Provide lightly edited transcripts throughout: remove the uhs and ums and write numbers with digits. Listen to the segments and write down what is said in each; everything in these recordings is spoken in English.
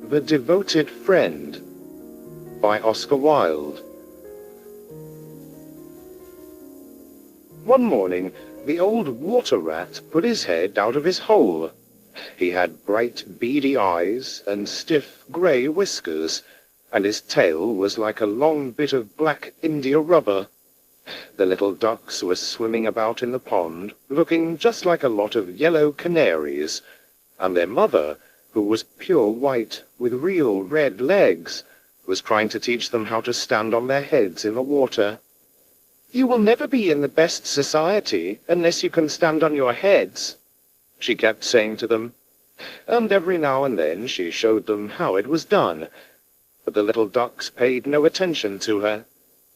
The Devoted Friend by Oscar Wilde. One morning, the old water rat put his head out of his hole. He had bright, beady eyes and stiff grey whiskers, and his tail was like a long bit of black India rubber. The little ducks were swimming about in the pond, looking just like a lot of yellow canaries, and their mother, who was pure white with real red legs, was trying to teach them how to stand on their heads in the water. "You will never be in the best society unless you can stand on your heads," she kept saying to them, and every now and then she showed them how it was done. But the little ducks paid no attention to her.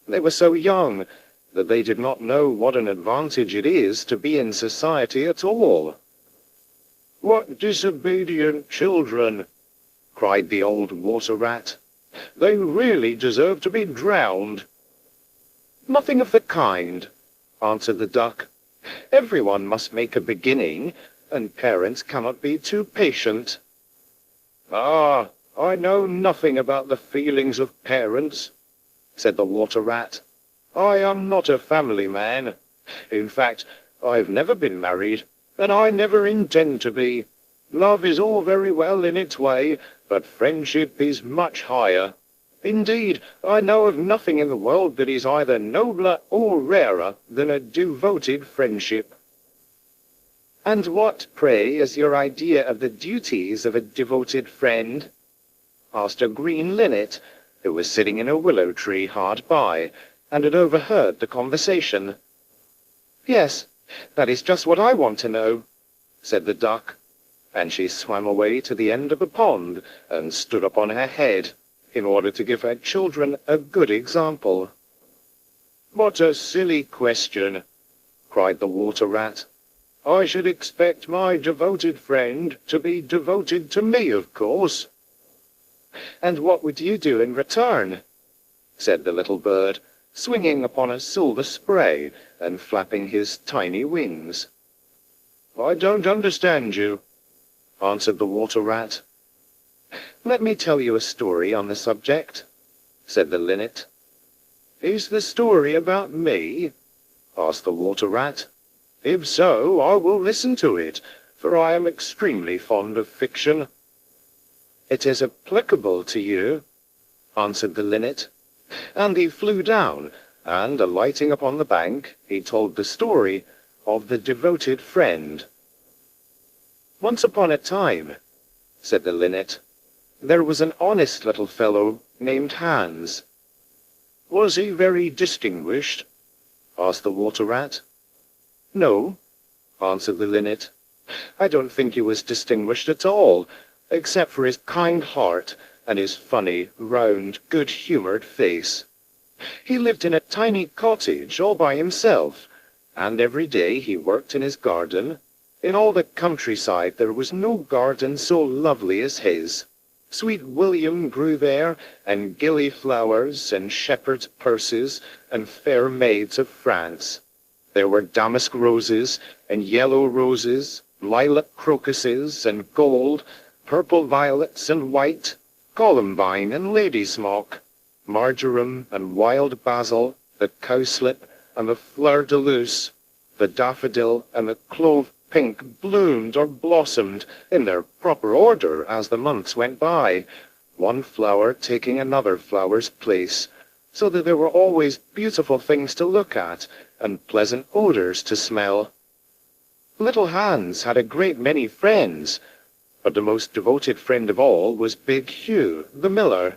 They were so young that they did not know what an advantage it is to be in society at all. "What disobedient children!" cried the old water rat. "They really deserve to be drowned." "Nothing of the kind," answered the duck. "Everyone must make a beginning, and parents cannot be too patient." "Ah, I know nothing about the feelings of parents," said the water rat. "I am not a family man. In fact, I've never been married, and I never intend to be. Love is all very well in its way, but friendship is much higher. Indeed, I know of nothing in the world that is either nobler or rarer than a devoted friendship." "And what, pray, is your idea of the duties of a devoted friend?" asked a green linnet, who was sitting in a willow tree hard by, and had overheard the conversation. "Yes, that is just what I want to know," said the duck, and she swam away to the end of the pond and stood up on her head, in order to give her children a good example. "What a silly question!" cried the water rat. "I should expect my devoted friend to be devoted to me, of course." "And what would you do in return?" said the little bird, swinging upon a silver spray and flapping his tiny wings. "I don't understand you," answered the water rat. "Let me tell you a story on the subject," said the linnet. "Is the story about me?" asked the water rat. "If so, I will listen to it, for I am extremely fond of fiction." "It is applicable to you," answered the linnet, and he flew down, and alighting upon the bank, he told the story of the devoted friend. "Once upon a time," said the linnet, "there was an honest little fellow named Hans." "Was he very distinguished?" asked the water rat. "No," answered the linnet. "I don't think he was distinguished at all, except for his kind heart and his funny, round, good-humored face. He lived in a tiny cottage all by himself, and every day he worked in his garden. In all the countryside there was no garden so lovely as his. Sweet William grew there, and gillyflowers, and shepherd's purses, and fair maids of France. There were damask roses, and yellow roses, lilac crocuses, and gold, purple violets and white, columbine and ladysmock, marjoram and wild basil, the cowslip and the fleur-de-luce, the daffodil and the clove pink bloomed or blossomed in their proper order as the months went by, one flower taking another flower's place, so that there were always beautiful things to look at and pleasant odors to smell. Little Hans had a great many friends, but the most devoted friend of all was Big Hugh, the miller.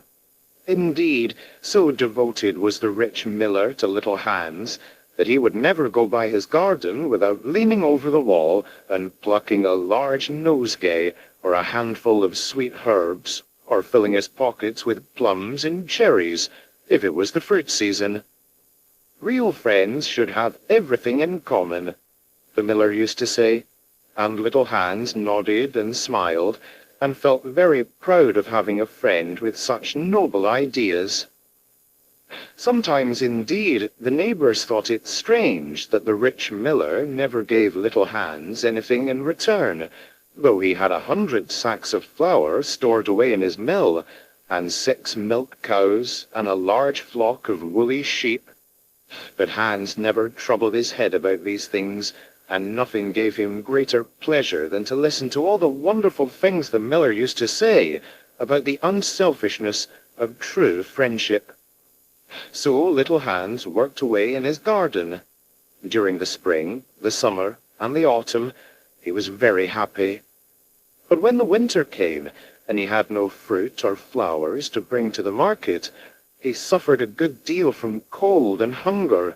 Indeed, so devoted was the rich miller to little Hans that he would never go by his garden without leaning over the wall and plucking a large nosegay or a handful of sweet herbs, or filling his pockets with plums and cherries, if it was the fruit season. "Real friends should have everything in common," the miller used to say, and little Hans nodded and smiled, and felt very proud of having a friend with such noble ideas. Sometimes, indeed, the neighbors thought it strange that the rich miller never gave little Hans anything in return, though he had 100 sacks of flour stored away in his mill, and 6 milk cows, and a large flock of woolly sheep. But Hans never troubled his head about these things, and nothing gave him greater pleasure than to listen to all the wonderful things the miller used to say about the unselfishness of true friendship. So little Hans worked away in his garden. During the spring, the summer, and the autumn, he was very happy. But when the winter came, and he had no fruit or flowers to bring to the market, he suffered a good deal from cold and hunger,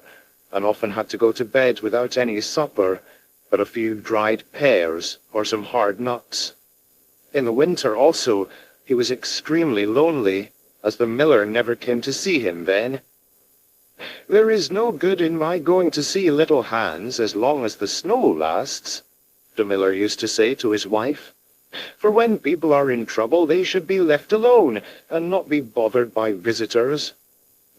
and often had to go to bed without any supper, but a few dried pears or some hard nuts. In the winter also he was extremely lonely, as the miller never came to see him then. "There is no good in my going to see little Hans as long as the snow lasts," the miller used to say to his wife. "For when people are in trouble they should be left alone, and not be bothered by visitors.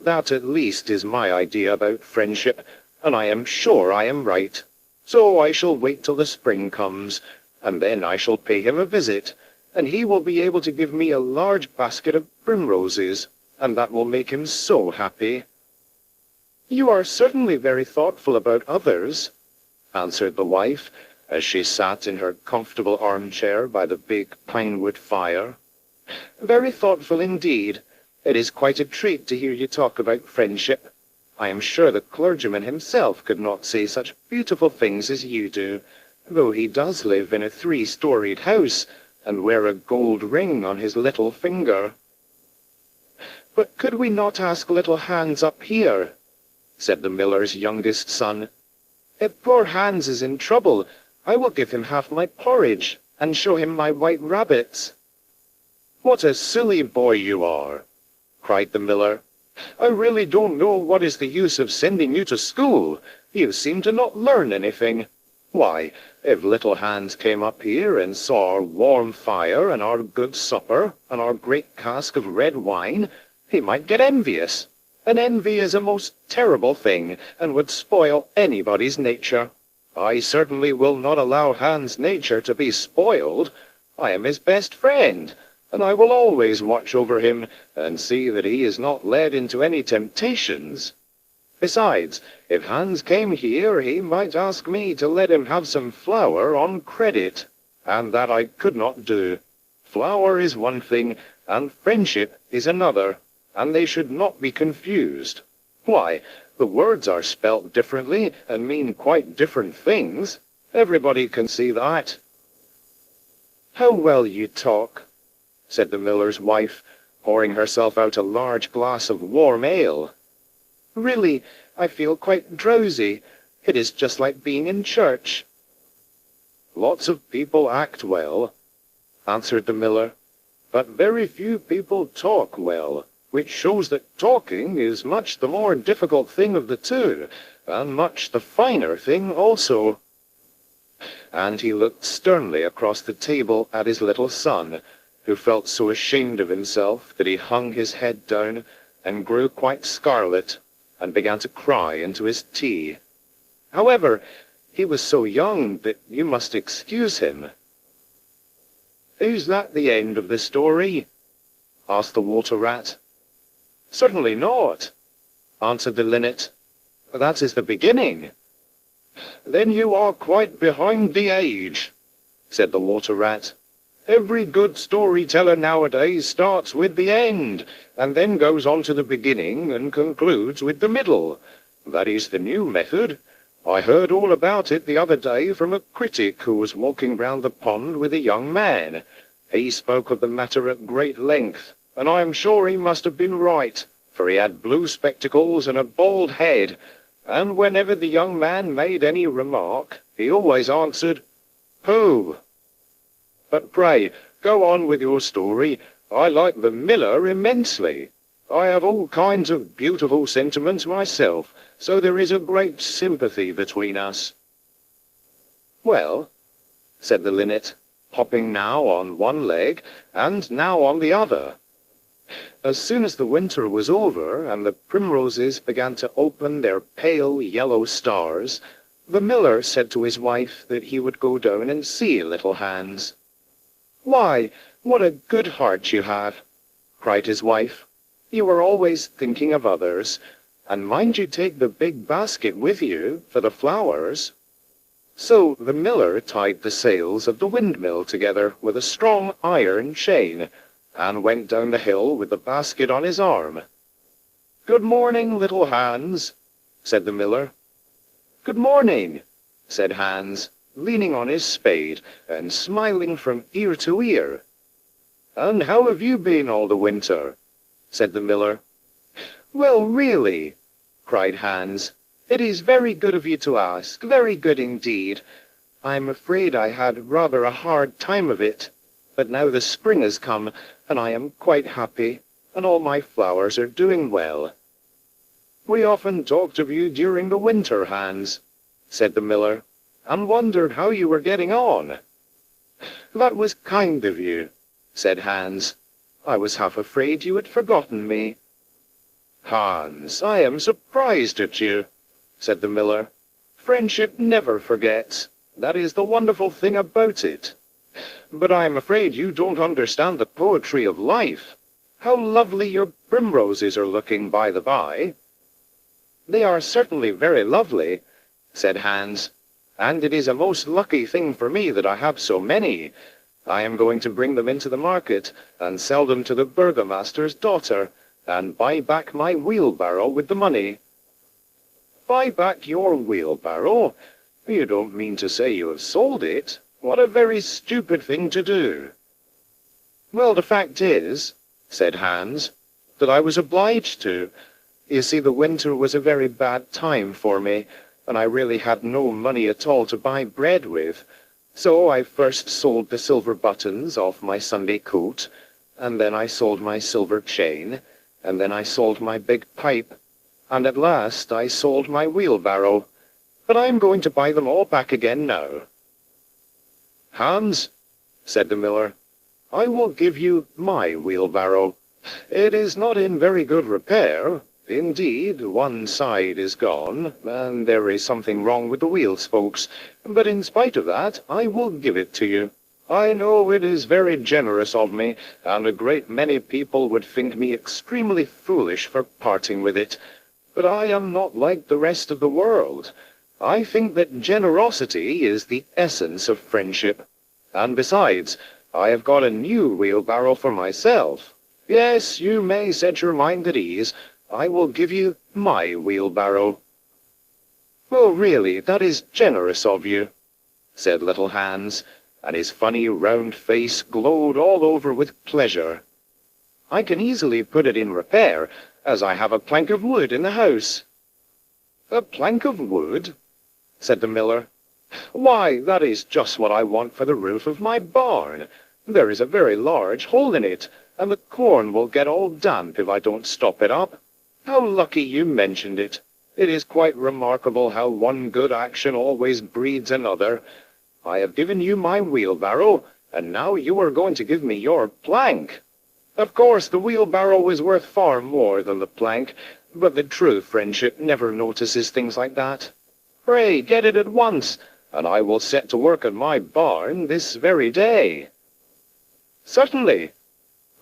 That at least is my idea about friendship, and I am sure I am right. So I shall wait till the spring comes, and then I shall pay him a visit, and he will be able to give me a large basket of primroses, and that will make him so happy." "You are certainly very thoughtful about others," answered the wife, as she sat in her comfortable armchair by the big pine-wood fire. "Very thoughtful indeed. It is quite a treat to hear you talk about friendship. I am sure the clergyman himself could not say such beautiful things as you do, though he does live in a 3-storied house, and wear a gold ring on his little finger." "But could we not ask little Hans up here?" said the miller's youngest son. "If poor Hans is in trouble, I will give him half my porridge, and show him my white rabbits." "What a silly boy you are!" cried the miller. "I really don't know what is the use of sending you to school. You seem to not learn anything. Why, if little Hans came up here and saw our warm fire and our good supper and our great cask of red wine, he might get envious. And envy is a most terrible thing, and would spoil anybody's nature. I certainly will not allow Hans' nature to be spoiled. I am his best friend, and I will always watch over him and see that he is not led into any temptations. Besides, if Hans came here, he might ask me to let him have some flour on credit, and that I could not do. Flour is one thing, and friendship is another, and they should not be confused. Why, the words are spelt differently and mean quite different things. Everybody can see that." "How well you talk," said the miller's wife, pouring herself out a large glass of warm ale. "Really, I feel quite drowsy. It is just like being in church." "Lots of people act well," answered the miller, "but very few people talk well, which shows that talking is much the more difficult thing of the two, and much the finer thing also." And he looked sternly across the table at his little son, who felt so ashamed of himself that he hung his head down and grew quite scarlet, and began to cry into his tea. However, he was so young that you must excuse him. "Is that the end of the story?" asked the water-rat. "Certainly not," answered the linnet. "That is the beginning." "Then you are quite behind the age," said the water-rat. "Every good storyteller nowadays starts with the end, and then goes on to the beginning and concludes with the middle. That is the new method. I heard all about it the other day from a critic who was walking round the pond with a young man. He spoke of the matter at great length, and I am sure he must have been right, for he had blue spectacles and a bald head, and whenever the young man made any remark, he always answered, 'Pooh!' But pray, go on with your story. I like the miller immensely. I have all kinds of beautiful sentiments myself, so there is a great sympathy between us." "Well," said the linnet, hopping now on one leg and now on the other, "as soon as the winter was over and the primroses began to open their pale yellow stars, The miller said to his wife that he would go down and see little Hans. "Why, what a good heart you have!" cried his wife. "You are always thinking of others, and mind you take the big basket with you for the flowers." So the miller tied the sails of the windmill together with a strong iron chain, and went down the hill with the basket on his arm. "Good morning, little Hans," said the miller. "Good morning," said Hans, leaning on his spade and smiling from ear to ear. "And how have you been all the winter?" said the miller. "Well, really," cried Hans, "it is very good of you to ask, very good indeed. I'm afraid I had rather a hard time of it, but now the spring has come, and I am quite happy, and all my flowers are doing well." "We often talked of you during the winter, Hans," said the miller, "and wondered how you were getting on." "That was kind of you," said Hans. "I was half afraid you had forgotten me." "Hans, I am surprised at you," said the miller. "Friendship never forgets. That is the wonderful thing about it. But I am afraid you don't understand the poetry of life. How lovely your primroses are looking, by the by." "They are certainly very lovely," said Hans, "and it is a most lucky thing for me that I have so many. I am going to bring them into the market, and sell them to the burgomaster's daughter, and buy back my wheelbarrow with the money." "Buy back your wheelbarrow? You don't mean to say you have sold it? What a very stupid thing to do." "Well, the fact is," said Hans, "that I was obliged to. You see, the winter was a very bad time for me, and I really had no money at all to buy bread with. So I first sold the silver buttons off my Sunday coat, and then I sold my silver chain, and then I sold my big pipe, and at last I sold my wheelbarrow. But I am going to buy them all back again now." "Hans," said the miller, "I will give you my wheelbarrow. It is not in very good repair. Indeed, one side is gone, and there is something wrong with the wheel spokes, but in spite of that, I will give it to you. I know it is very generous of me, and a great many people would think me extremely foolish for parting with it, but I am not like the rest of the world. I think that generosity is the essence of friendship, and besides, I have got a new wheelbarrow for myself. Yes, you may set your mind at ease. I will give you my wheelbarrow." "Oh, really, that is generous of you," said little Hans, and his funny round face glowed all over with pleasure. "I can easily put it in repair, as I have a plank of wood in the house." "A plank of wood?" said the miller. "Why, that is just what I want for the roof of my barn. There is a very large hole in it, and the corn will get all damp if I don't stop it up. How lucky you mentioned it. It is quite remarkable how one good action always breeds another. I have given you my wheelbarrow, and now you are going to give me your plank. Of course, the wheelbarrow is worth far more than the plank, but the true friendship never notices things like that. Pray, get it at once, and I will set to work on my barn this very day." "Certainly,"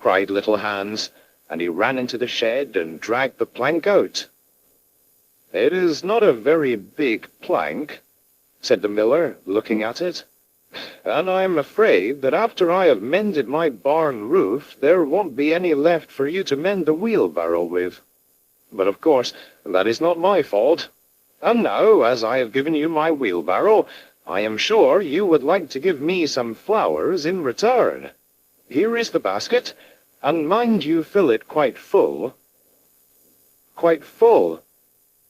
cried little Hans, and he ran into the shed and dragged the plank out. "It is not a very big plank," said the miller, looking at it, "and I am afraid that after I have mended my barn roof, there won't be any left for you to mend the wheelbarrow with. But of course, that is not my fault. And now, as I have given you my wheelbarrow, I am sure you would like to give me some flowers in return. Here is the basket, and mind you fill it quite full." "Quite full?"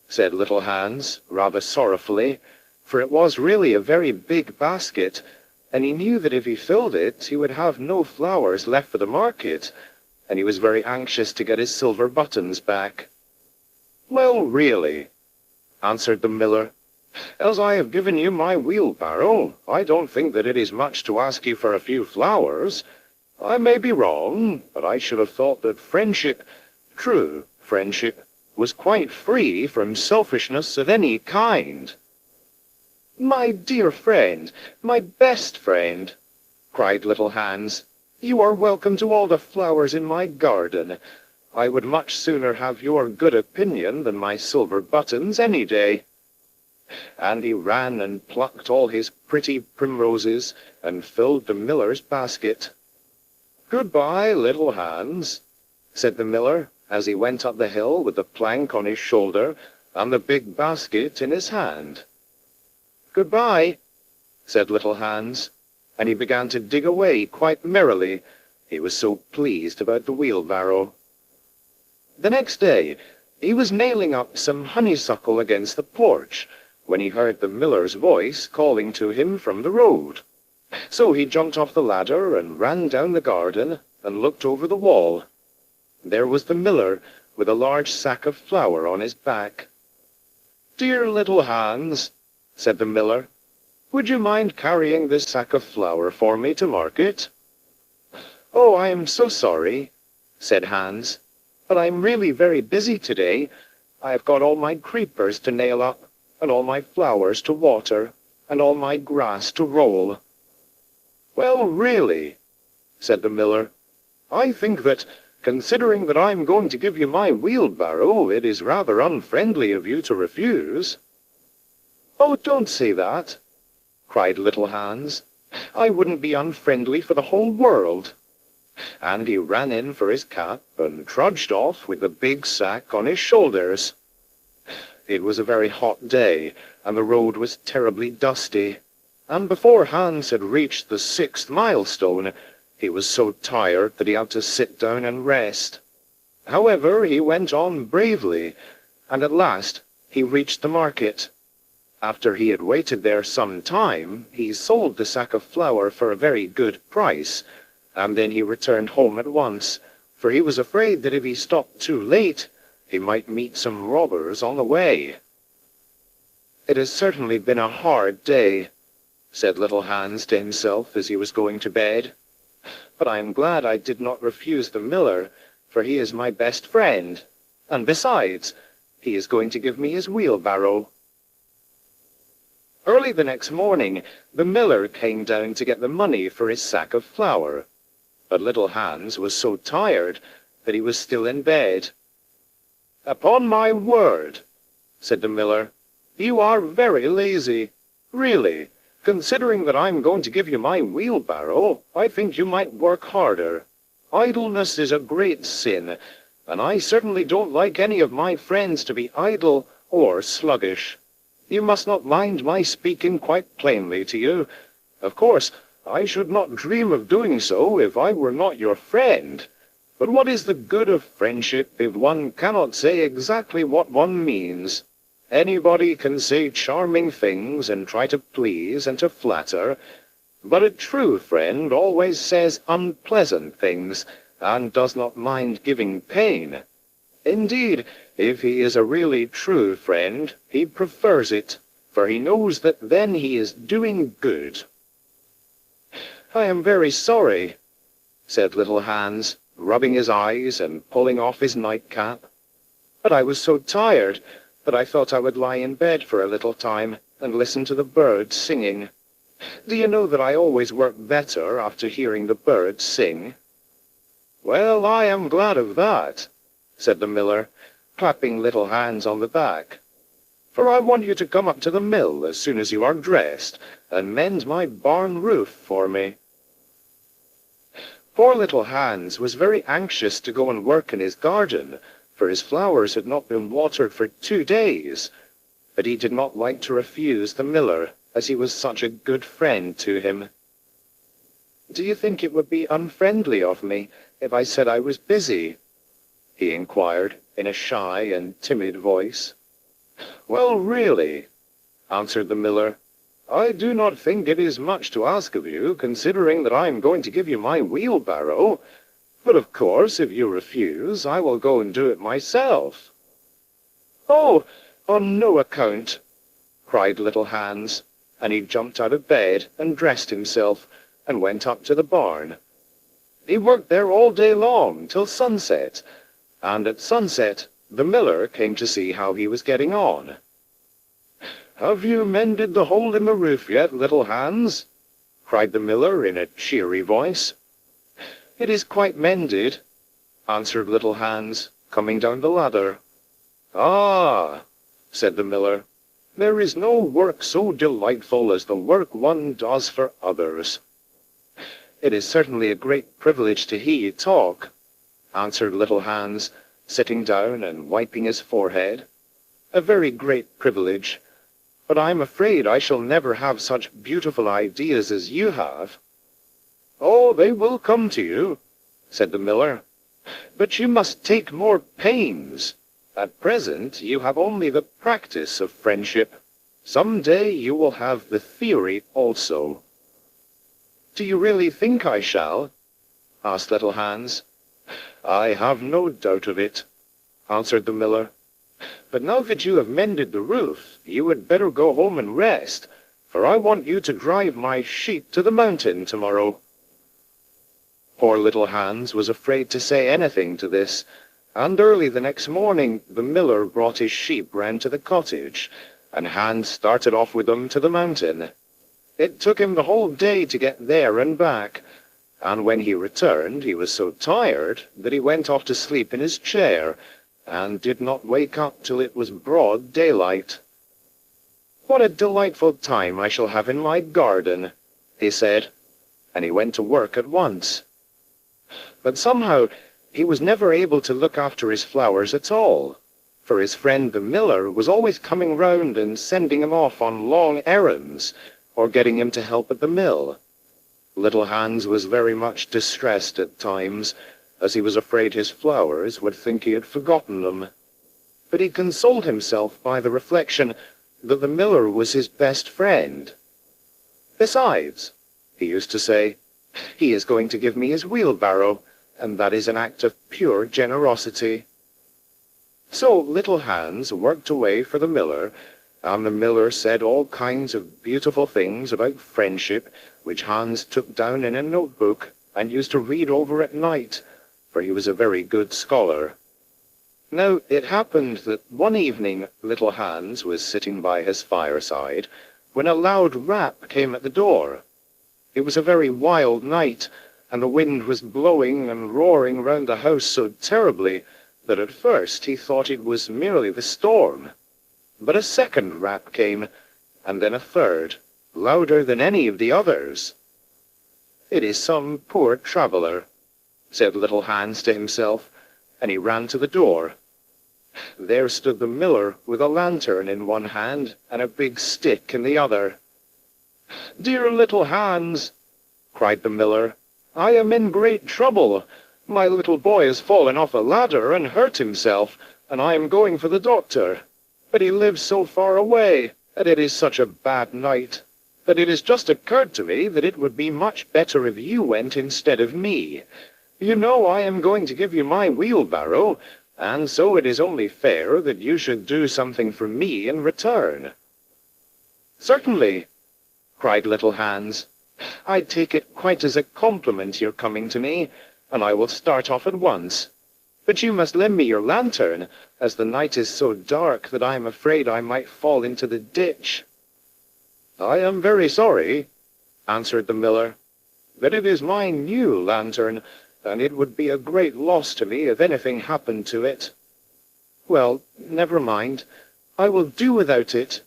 said little Hans, rather sorrowfully, for it was really a very big basket, and he knew that if he filled it, he would have no flowers left for the market, and he was very anxious to get his silver buttons back. "Well, really," answered the miller, "as I have given you my wheelbarrow, I don't think that it is much to ask you for a few flowers. I may be wrong, but I should have thought that friendship, true friendship, was quite free from selfishness of any kind." "My dear friend, my best friend," cried little Hans, "you are welcome to all the flowers in my garden. I would much sooner have your good opinion than my silver buttons any day." And he ran and plucked all his pretty primroses and filled the miller's basket. "Goodbye, little Hans," said the miller, as he went up the hill with the plank on his shoulder and the big basket in his hand. "Goodbye," said little Hans, and he began to dig away quite merrily. He was so pleased about the wheelbarrow. The next day he was nailing up some honeysuckle against the porch, when he heard the miller's voice calling to him from the road. So he jumped off the ladder and ran down the garden and looked over the wall. There was the miller with a large sack of flour on his back. "Dear little Hans," said the miller, "would you mind carrying this sack of flour for me to market?" "Oh, I am so sorry," said Hans, "but I'm really very busy today. I've got all my creepers to nail up, and all my flowers to water, and all my grass to roll." "Well, really," said the miller, "I think that, considering that I'm going to give you my wheelbarrow, it is rather unfriendly of you to refuse." "Oh, don't say that," cried little Hans. "I wouldn't be unfriendly for the whole world." And he ran in for his cap and trudged off with the big sack on his shoulders. It was a very hot day, and the road was terribly dusty, and before Hans had reached the 6th milestone, he was so tired that he had to sit down and rest. However, he went on bravely, and at last he reached the market. After he had waited there some time, he sold the sack of flour for a very good price, and then he returned home at once, for he was afraid that if he stopped too late, he might meet some robbers on the way. "It has certainly been a hard day," said little Hans to himself as he was going to bed. "But I am glad I did not refuse the miller, for he is my best friend, and besides, he is going to give me his wheelbarrow." Early the next morning, the miller came down to get the money for his sack of flour, but little Hans was so tired that he was still in bed. "Upon my word," said the miller, "you are very lazy. Really, considering that I'm going to give you my wheelbarrow, I think you might work harder. Idleness is a great sin, and I certainly don't like any of my friends to be idle or sluggish. You must not mind my speaking quite plainly to you. Of course, I should not dream of doing so if I were not your friend. But what is the good of friendship if one cannot say exactly what one means? Anybody can say charming things and try to please and to flatter, but a true friend always says unpleasant things and does not mind giving pain. Indeed, if he is a really true friend, he prefers it, for he knows that then he is doing good." "I am very sorry," said little Hans, rubbing his eyes and pulling off his nightcap. "But I was so tired that I thought I would lie in bed for a little time and listen to the birds singing. Do you know that I always work better after hearing the birds sing?" "Well, I am glad of that," said the miller, clapping little Hans on the back, "for I want you to come up to the mill as soon as you are dressed and mend my barn roof for me." Poor little Hans was very anxious to go and work in his garden, for his flowers had not been watered for 2 days, but he did not like to refuse the miller, as he was such a good friend to him. "Do you think it would be unfriendly of me if I said I was busy?" he inquired in a shy and timid voice. "Well, really," answered the miller, "I do not think it is much to ask of you, considering that I am going to give you my wheelbarrow. But of course, if you refuse, I will go and do it myself." "Oh, on no account," cried little Hans, and he jumped out of bed and dressed himself and went up to the barn. He worked there all day long till sunset, and at sunset the miller came to see how he was getting on. "Have you mended the hole in the roof yet, little Hans?" cried the miller in a cheery voice. "It is quite mended," answered little Hans, coming down the ladder. "Ah," said the miller, "there is no work so delightful as the work one does for others." "It is certainly a great privilege to hear you talk," answered little Hans, sitting down and wiping his forehead. "A very great privilege. But I'm afraid I shall never have such beautiful ideas as you have." "Oh, they will come to you," said the miller. "But you must take more pains. At present you have only the practice of friendship. Some day you will have the theory also." "Do you really think I shall?" asked little Hans. "I have no doubt of it," answered the miller. "But now that you have mended the roof, you had better go home and rest, for I want you to drive my sheep to the mountain tomorrow." Poor little Hans was afraid to say anything to this, and early the next morning the miller brought his sheep round to the cottage, and Hans started off with them to the mountain. It took him the whole day to get there and back, and when he returned he was so tired that he went off to sleep in his chair, and did not wake up till it was broad daylight. "What a delightful time I shall have in my garden," he said, and he went to work at once. But somehow he was never able to look after his flowers at all, for his friend the miller was always coming round and sending him off on long errands, or getting him to help at the mill. Little Hans was very much distressed at times, as he was afraid his flowers would think he had forgotten them. But he consoled himself by the reflection that the miller was his best friend. "Besides," he used to say, "he is going to give me his wheelbarrow, and that is an act of pure generosity." So little Hans worked away for the miller, and the miller said all kinds of beautiful things about friendship, which Hans took down in a notebook and used to read over at night, for he was a very good scholar. Now it happened that one evening little Hans was sitting by his fireside, when a loud rap came at the door. It was a very wild night, and the wind was blowing and roaring round the house so terribly that at first he thought it was merely the storm. But a second rap came, and then a third, louder than any of the others. "It is some poor traveller," said little Hans to himself, and he ran to the door. There stood the miller with a lantern in one hand and a big stick in the other. "Dear little Hans," cried the miller, "I am in great trouble. My little boy has fallen off a ladder and hurt himself, and I am going for the doctor. But he lives so far away, and it is such a bad night, that it has just occurred to me that it would be much better if you went instead of me. You know I am going to give you my wheelbarrow, and so it is only fair that you should do something for me in return." "Certainly," cried little Hans. "I take it quite as a compliment your coming to me, and I will start off at once. But you must lend me your lantern, as the night is so dark that I am afraid I might fall into the ditch." "I am very sorry," answered the miller, "but it is my new lantern, and it would be a great loss to me if anything happened to it." "Well, never mind. I will do without it,"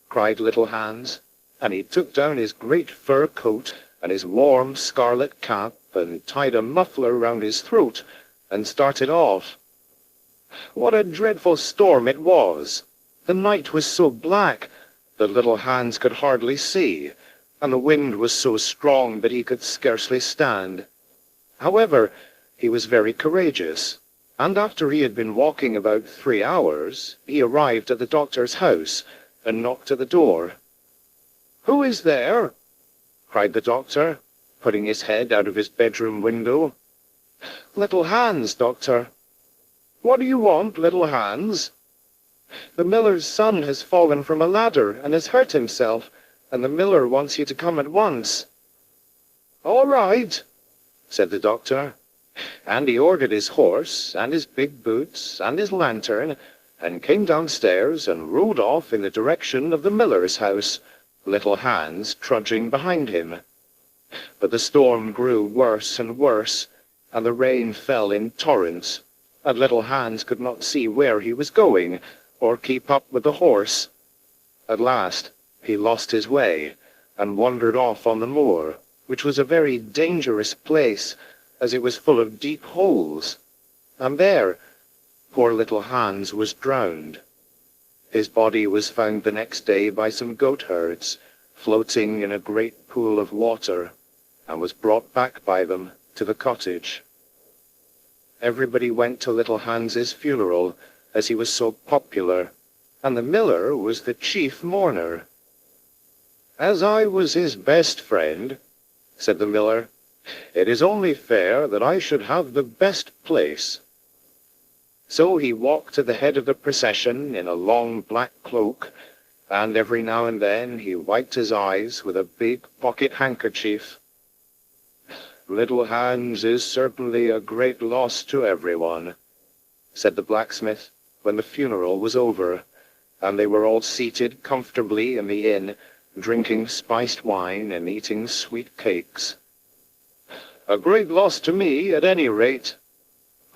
cried little Hans, and he took down his great fur coat and his warm scarlet cap and tied a muffler round his throat and started off. What a dreadful storm it was! The night was so black that little Hans could hardly see, and the wind was so strong that he could scarcely stand. However, he was very courageous, and after he had been walking about 3 hours, he arrived at the doctor's house and knocked at the door. "Who is there?" cried the doctor, putting his head out of his bedroom window. "Little Hans, doctor." "What do you want, little Hans?" "The miller's son has fallen from a ladder and has hurt himself, and the miller wants you to come at once." "All right," said the doctor, and he ordered his horse and his big boots and his lantern, and came downstairs and rode off in the direction of the miller's house, little Hans trudging behind him. But the storm grew worse and worse, and the rain fell in torrents, and little Hans could not see where he was going, or keep up with the horse. At last he lost his way, and wandered off on the moor, which was a very dangerous place, as it was full of deep holes. And there poor little Hans was drowned. His body was found the next day by some goatherds, floating in a great pool of water, and was brought back by them to the cottage. Everybody went to little Hans's funeral, as he was so popular, and the miller was the chief mourner. "As I was his best friend," said the miller, "it is only fair that I should have the best place." So he walked to the head of the procession in a long black cloak, and every now and then he wiped his eyes with a big pocket handkerchief. "Little Hans is certainly a great loss to everyone," said the blacksmith, when the funeral was over, and they were all seated comfortably in the inn, drinking spiced wine and eating sweet cakes. "A great loss to me, at any rate,"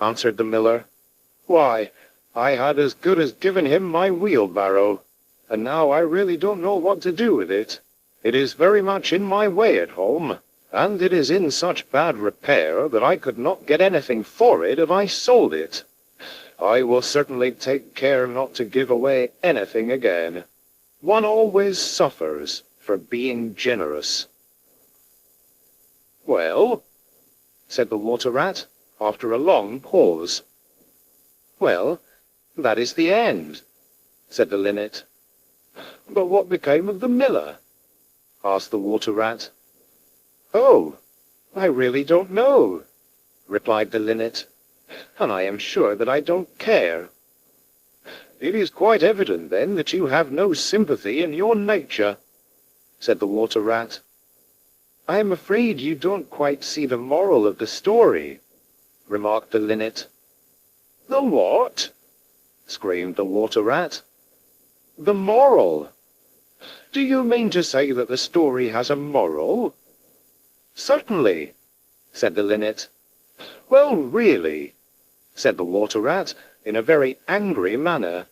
answered the miller. "Why, I had as good as given him my wheelbarrow, and now I really don't know what to do with it. It is very much in my way at home, and it is in such bad repair that I could not get anything for it if I sold it. I will certainly take care not to give away anything again. One always suffers for being generous." "Well?" said the water rat, after a long pause. "Well, that is the end," said the linnet. "But what became of the miller?" asked the water rat. "Oh, I really don't know," replied the linnet, "and I am sure that I don't care." "It is quite evident, then, that you have no sympathy in your nature," said the water rat. "I am afraid you don't quite see the moral of the story," remarked the linnet. "The what?" screamed the water rat. "The moral. Do you mean to say that the story has a moral?" "Certainly," said the linnet. "Well, really," said the water rat, in a very angry manner,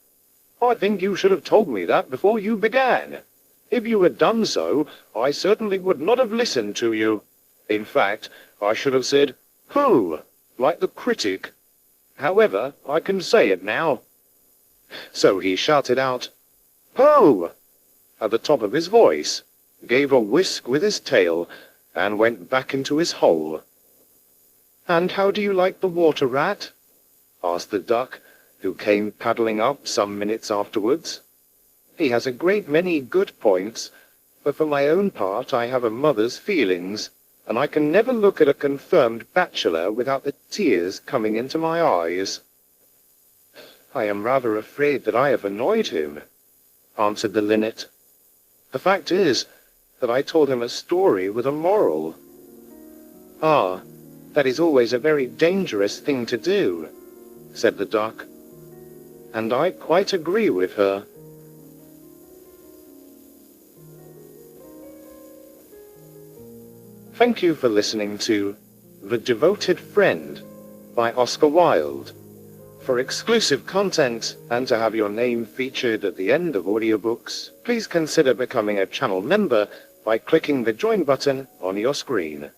"I think you should have told me that before you began. If you had done so, I certainly would not have listened to you. In fact, I should have said, 'Pooh,' like the critic. However, I can say it now." So he shouted out, "Pooh!" at the top of his voice, gave a whisk with his tail, and went back into his hole. "And how do you like the water rat?" asked the duck, who came paddling up some minutes afterwards. "He has a great many good points, but for my own part I have a mother's feelings, and I can never look at a confirmed bachelor without the tears coming into my eyes." "I am rather afraid that I have annoyed him," answered the linnet. "The fact is that I told him a story with a moral." "Ah, that is always a very dangerous thing to do," said the duck, "and I quite agree with her." Thank you for listening to The Devoted Friend by Oscar Wilde. For exclusive content and to have your name featured at the end of audiobooks, please consider becoming a channel member by clicking the join button on your screen.